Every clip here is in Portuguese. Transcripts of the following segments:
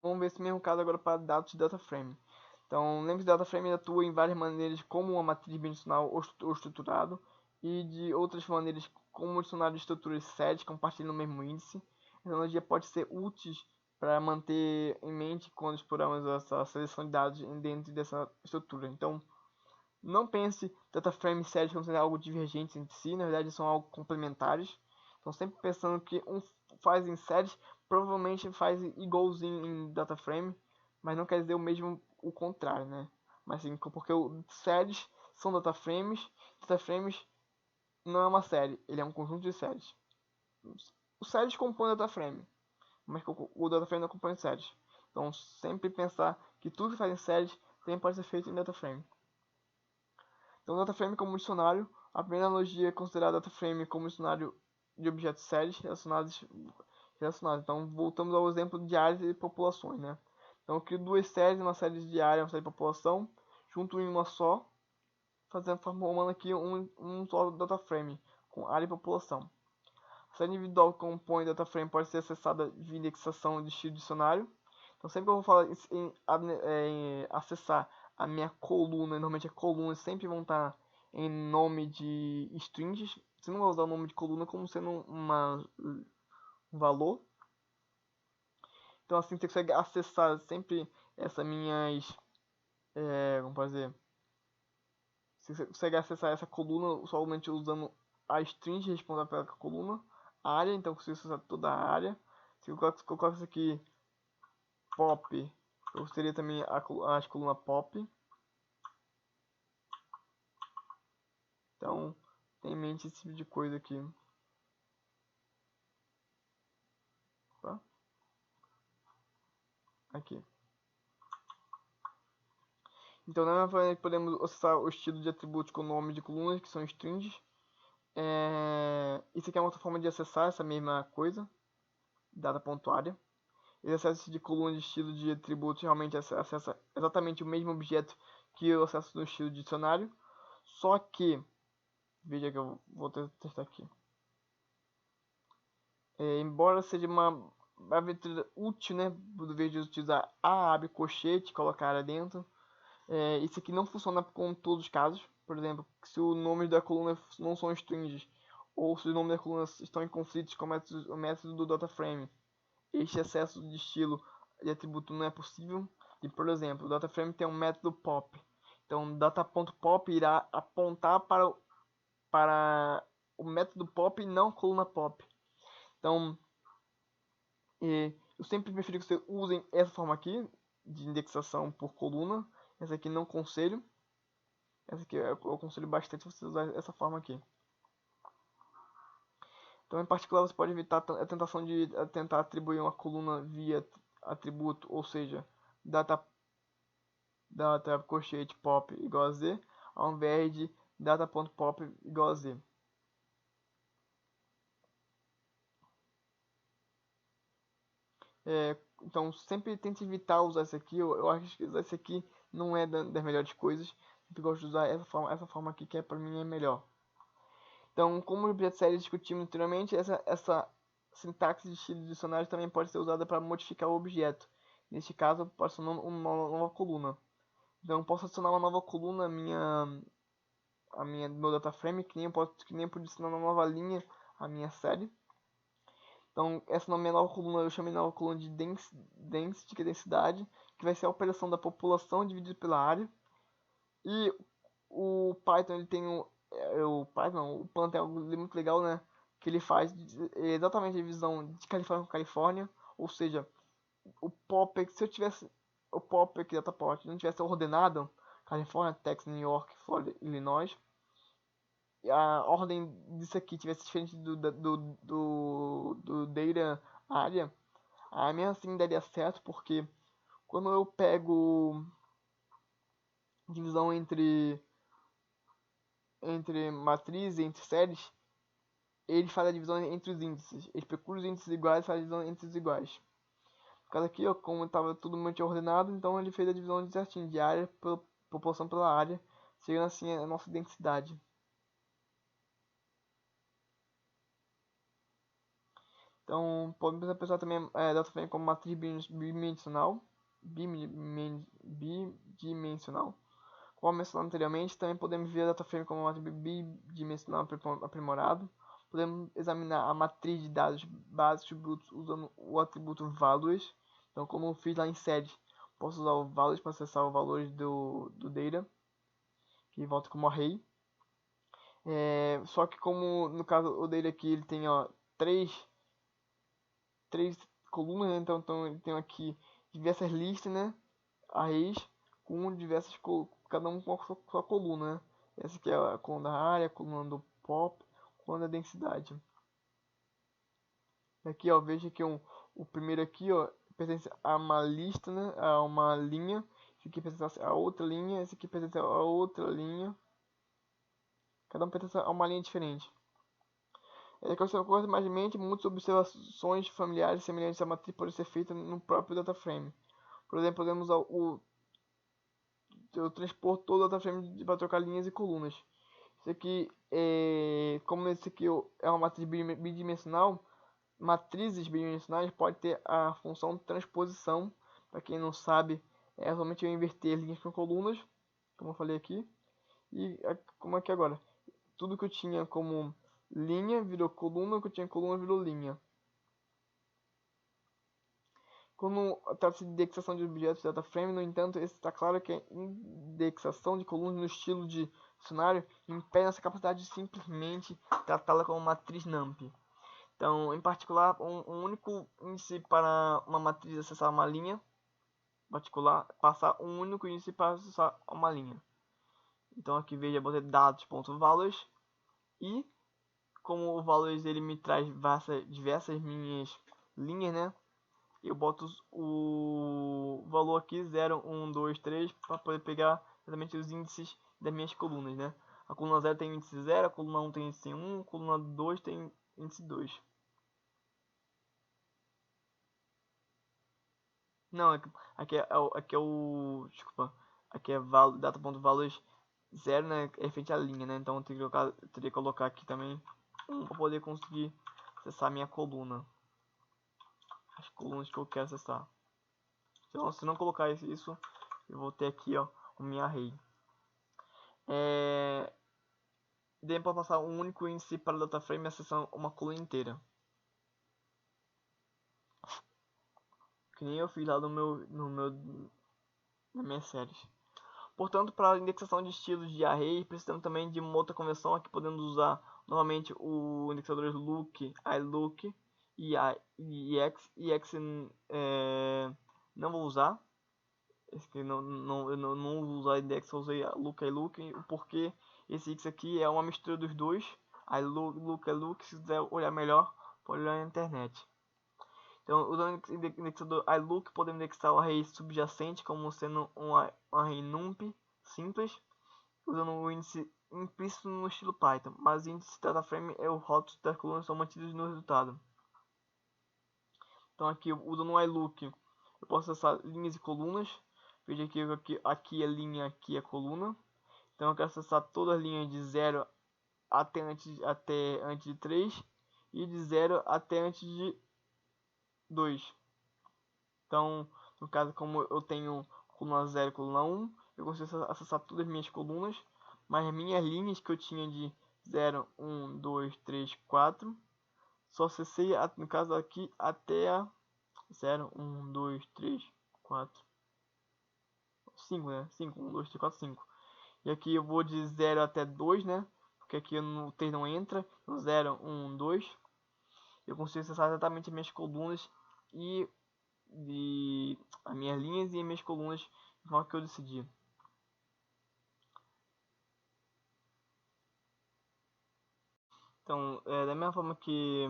Vamos ver esse mesmo caso agora para dados de DataFrame. Então, lembre-se que o DataFrame atua em várias maneiras, como uma matriz dimensional ou estruturado, e de outras maneiras, como dicionário de estruturas sets compartilhando o mesmo índice. A tecnologia pode ser útil para manter em mente quando exploramos essa seleção de dados dentro dessa estrutura. Então, não pense DataFrame e séries como sendo algo divergentes entre si, na verdade são algo complementares. Então, sempre pensando que um faz em séries, provavelmente faz igualzinho em DataFrame, mas não quer dizer o mesmo, o contrário, né? Mas sim, porque séries são DataFrames não é uma série, ele é um conjunto de séries. Os séries compõem o DataFrame, mas o DataFrame não compõe séries. Então, sempre pensar que tudo que faz em séries também pode ser feito em DataFrame. Então, DataFrame como dicionário, a primeira analogia é considerar DataFrame como dicionário de objetos séries relacionados. Então, voltamos ao exemplo de áreas e populações, né? Então, eu crio duas séries, uma série de área e uma série de população, junto em uma só, formando aqui um só DataFrame, com área e população. A série individual que compõe o DataFrame pode ser acessada via indexação de estilo dicionário. Então, sempre que eu vou falar em acessar a minha coluna, normalmente a coluna sempre vão estar em nome de strings. Você não vai usar o nome de coluna como sendo um valor. Então, assim, você consegue acessar sempre essas minhas. Como pode dizer? Você consegue acessar essa coluna somente usando a string responsável pela coluna, a área, então você acessa toda a área. Se eu colocar isso aqui pop, eu teria também as colunas pop. Então, tem em mente esse tipo de coisa aqui. Tá? Aqui. Então, da mesma forma, podemos acessar o estilo de atributos com nome de colunas, que são strings. Isso aqui é uma outra forma de acessar essa mesma coisa, data.área. Esse acesso de coluna de estilo de atributos realmente acessa exatamente o mesmo objeto que eu acesso no estilo de dicionário. Só que, veja que eu vou testar aqui. Embora seja uma aventura útil, né, do vez de utilizar a abre colchete e colocar área dentro, isso aqui não funciona com todos os casos. Por exemplo, se o nome da coluna não são strings, ou se os nomes da coluna estão em conflitos com o método do DataFrame, este acesso de estilo de atributo não é possível. E, por exemplo, o DataFrame tem um método pop. Então, data.pop irá apontar para o método pop e não a coluna pop. Então, eu sempre prefiro que vocês usem essa forma aqui, de indexação por coluna. Essa aqui não conselho. Essa aqui eu aconselho bastante você usar essa forma aqui. Então, em particular, você pode evitar a tentação de tentar atribuir uma coluna via atributo, ou seja, data colchete pop igual a z, ao invés de data.pop igual a z. Então, sempre tente evitar usar isso aqui. Eu acho que usar isso aqui não é das melhores coisas. Sempre gosto de usar essa forma aqui, que é, para mim é melhor. Então, como o objeto série discutimos anteriormente, essa sintaxe de estilo de dicionário também pode ser usada para modificar o objeto. Neste caso, eu posso adicionar uma nova coluna. Então, eu posso adicionar uma nova coluna meu data frame, que nem eu podia adicionar uma nova linha à minha série. Então, essa minha nova coluna eu chamei de nova coluna de density, que é densidade, que vai ser a operação da população dividida pela área. E o Python ele tem o Python é algo muito legal, né? Que ele faz exatamente a divisão de Califórnia com Califórnia, ou seja, se eu tivesse o pop aqui da Port não tivesse ordenado Califórnia, Texas, New York, Florida, Illinois, e a ordem disso aqui tivesse diferente do data área, a minha assim daria certo, porque quando eu pego divisão entre matriz e entre séries, ele faz a divisão entre os índices. Ele procura os índices iguais e faz a divisão entre os iguais. No caso aqui, ó, como estava tudo muito ordenado, então ele fez a divisão de certinho, de área pela população pela área, chegando assim a nossa densidade. Então, podemos pensar também data frame como matriz bidimensional, bidimensional. Como mencionado anteriormente, também podemos ver a data frame como uma matriz bidimensional aprimorado. Podemos examinar a matriz de dados básicos brutos usando o atributo values. Então, como eu fiz lá em sed, posso usar o values para acessar os valores do data, que volta como array. Só que como no caso o data aqui ele tem três colunas, né? Então ele tem aqui diversas listas, né? Arrays com diversas cada um com a sua coluna, né? Essa aqui é a coluna da área, a coluna do pop, a coluna da densidade. Aqui, ó, veja que o primeiro aqui, ó, pertence a uma lista, né? A uma linha. Esse aqui pertence a outra linha, esse aqui pertence a outra linha. Cada um pertence a uma linha diferente. Consequentemente, muitas observações familiares semelhantes à matriz podem ser feitas no próprio dataframe. Por exemplo, podemos usar eu transpor todo o dataframe para trocar linhas e colunas. Isso aqui, como esse aqui é uma matriz bidimensional, matrizes bidimensionais podem ter a função de transposição. Para quem não sabe, é somente eu inverter linhas com colunas, como eu falei aqui. E como aqui agora, tudo que eu tinha como linha virou coluna, o que eu tinha coluna virou linha. Quando trata-se de indexação de objetos de dataframe, no entanto, está claro que a indexação de colunas no estilo de dicionário impede essa capacidade de simplesmente tratá-la como matriz NumPy. Então, em particular, um único índice para uma matriz acessar uma linha particular, passar um único índice para acessar uma linha. Então aqui veja, botei dados.values e como o values ele me traz diversas minhas linhas, né? Eu boto o valor aqui 0, 1, 2, 3 para poder pegar exatamente os índices das minhas colunas, né? A coluna 0 tem índice 0, a coluna 1 tem índice 1, a coluna 2 tem índice 2. Não, aqui é o desculpa, aqui é data.values 0, né? É frente à linha, né? Então eu teria que colocar aqui também 1 para poder conseguir acessar a minha coluna. As colunas que eu quero acessar. Então, se não colocar isso, eu vou ter aqui, ó, o minha array. Daí para passar um único índice para o dataframe e acessar uma coluna inteira. Que nem eu fiz lá nas minhas séries. Portanto, para a indexação de estilos de array, precisamos também de uma outra convenção. Aqui podemos usar novamente o indexador look, iLook e EX. EX não vou usar. Eu não vou usar index, eu usei look, iLook, porque esse X aqui é uma mistura dos dois. iLook, se quiser olhar melhor, pode olhar na internet. Então, usando o indexador iLook, podemos indexar o array subjacente como sendo um array NumPy simples, usando o índice implícito no estilo Python, mas o índice dataframe é o rótulo das colunas são mantidos no resultado. Então, aqui usando o iLook, eu posso acessar linhas e colunas. Veja aqui a linha, aqui a coluna. Então eu quero acessar todas as linhas de 0 até antes de 3 e de 0 até antes de 2. Então, no caso, como eu tenho coluna 0 e coluna 1, eu consigo acessar todas as minhas colunas, mas as minhas linhas que eu tinha de 0, 1, 2, 3, 4, só acessei, no caso aqui, até a 0, 1, 2, 3, 4, 5, né? 5, 1, 2, 3, 4, 5. E aqui eu vou de 0 até 2, né? Porque aqui no 3 não entra. No 0, 1, 2. Eu consigo acessar exatamente as minhas colunas e as minhas linhas e as minhas colunas de forma que eu decidi. Então, da mesma forma que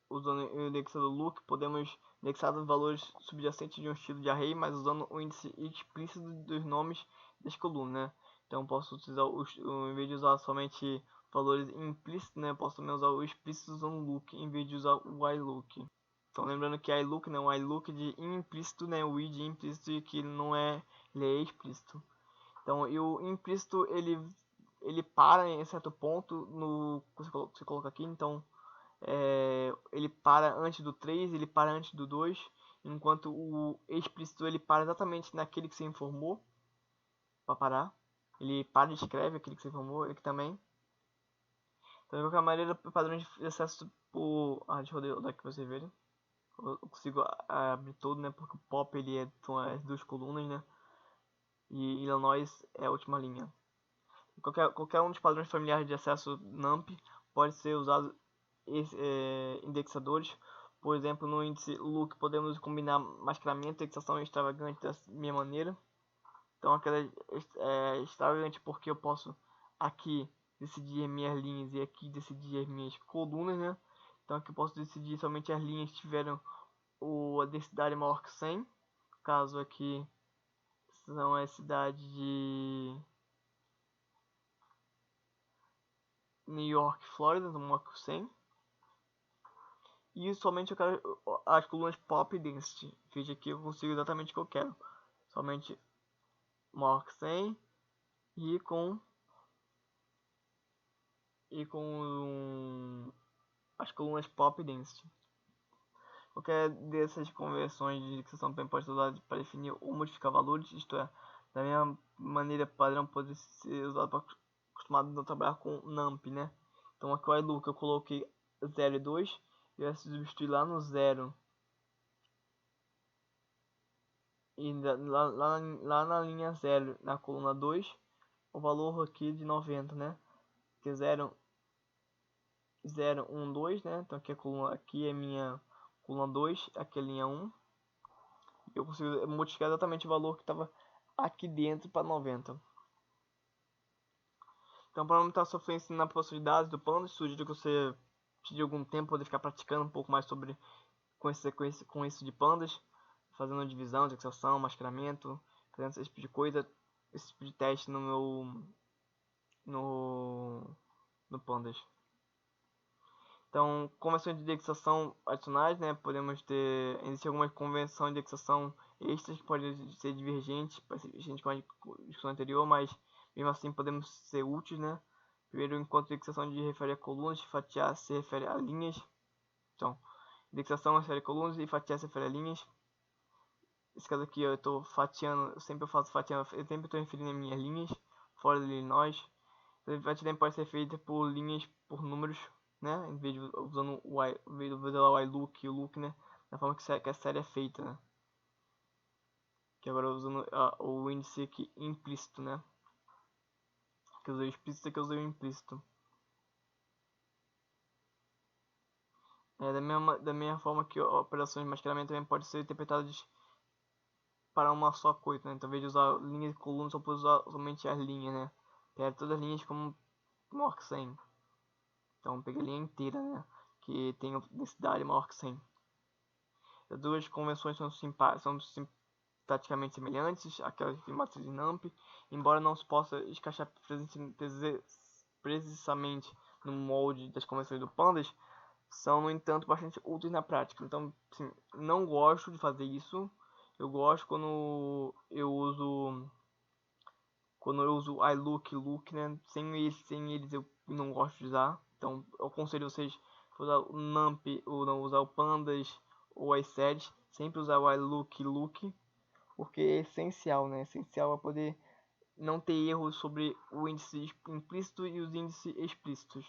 usando o indexador look, podemos indexar os valores subjacentes de um estilo de array, mas usando o índice explícito dos nomes das colunas, né? Então posso utilizar em vez de usar somente valores implícitos, né? Posso também usar o explícito usando look em vez de usar o iLook. Então lembrando que iLook, né? O iLook de implícito, né? O I de implícito e que ele não é, ele é explícito. Então, e o implícito ele ele para em certo ponto no você coloca aqui, então ele para antes do 3, ele para antes do 2, enquanto o explícito ele para exatamente naquele que você informou para parar. Ele para e escreve aquele que você informou, ele também. Então, de qualquer maneira, o padrão de acesso por... deixa eu dar aqui pra vocês verem. Eu consigo abrir todo, né? Porque o pop ele são as duas colunas, né? E Illinois é a última linha. Qualquer um dos padrões familiares de acesso NumPy pode ser usado indexadores. Por exemplo, no índice look podemos combinar mascaramento e indexação extravagante da mesma maneira. Então aquela é extravagante porque eu posso aqui decidir as minhas linhas e aqui decidir as minhas colunas, né? Então aqui eu posso decidir somente as linhas que tiveram a densidade maior que 100. Caso aqui são as cidades de New York, Flórida, no maior que 100. E somente eu quero as colunas Pop Density. Veja aqui eu consigo exatamente o que eu quero. Somente maior que 100 e com as colunas Pop Density. Qualquer dessas conversões de indexação também pode ser usada para definir ou modificar valores, isto é, da mesma maneira padrão pode ser usado para acostumado a trabalhar com NumPy, né? Então aqui o iLook eu coloquei 0 e 2 e vai substituir lá no 0 e lá na linha 0, na coluna 2, o valor aqui de 90, né? Que é 0, 0, 1, 2, né? Então aqui é minha coluna 2, aqui é a linha 1. Eu consigo modificar exatamente o valor que estava aqui dentro para 90. Então, para aumentar a sua fluência na processamento de dados do Pandas, sugiro que você tire algum tempo poder ficar praticando um pouco mais sobre com isso de Pandas, fazendo divisão, indexação, mascaramento, fazendo esse tipo de coisa, esse tipo de teste no Pandas. Então, convenções de indexação adicionais, né? Podemos ter, existe alguma convenção de indexação extras que podem ser divergentes com a discussão anterior, mas mesmo assim podemos ser úteis, né? Primeiro, enquanto indexação de refere a colunas, fatiar se refere a linhas. Então, indexação refere a colunas e fatiar se refere a linhas. Nesse caso aqui eu estou fatiando, eu sempre faço fatiando, eu sempre estou referindo a minhas linhas, fora de Illinois. A fatiamento pode ser feita por linhas, por números, né? Em vez de usando o iLook e o look, né? Da forma que a série é feita, né? Que agora usando o índice aqui implícito, né? Que eu usei o explícito e que eu usei o implícito. Da mesma forma que operações de mascaramento também podem ser interpretadas para uma só coisa, né? Então, ao invés de usar linhas e colunas, só pode usar somente as linhas, né? Pegar todas as linhas como maior que 100. Então, peguei a linha inteira, né? Que tem densidade maior que 100. As duas convenções são praticamente semelhantes àquelas de matriz de NumPy, embora não se possa encaixar precisamente no molde das convenções do Pandas, são, no entanto, bastante úteis na prática. Então, assim, não gosto de fazer isso. Eu gosto quando eu uso iLook e Look, né? Sem eles eu não gosto de usar. Então, eu aconselho vocês a usar o NumPy ou não usar o Pandas ou as séries, sempre usar o iLook e Look, porque é essencial, né? Essencial para poder não ter erros sobre o índice implícito e os índices explícitos.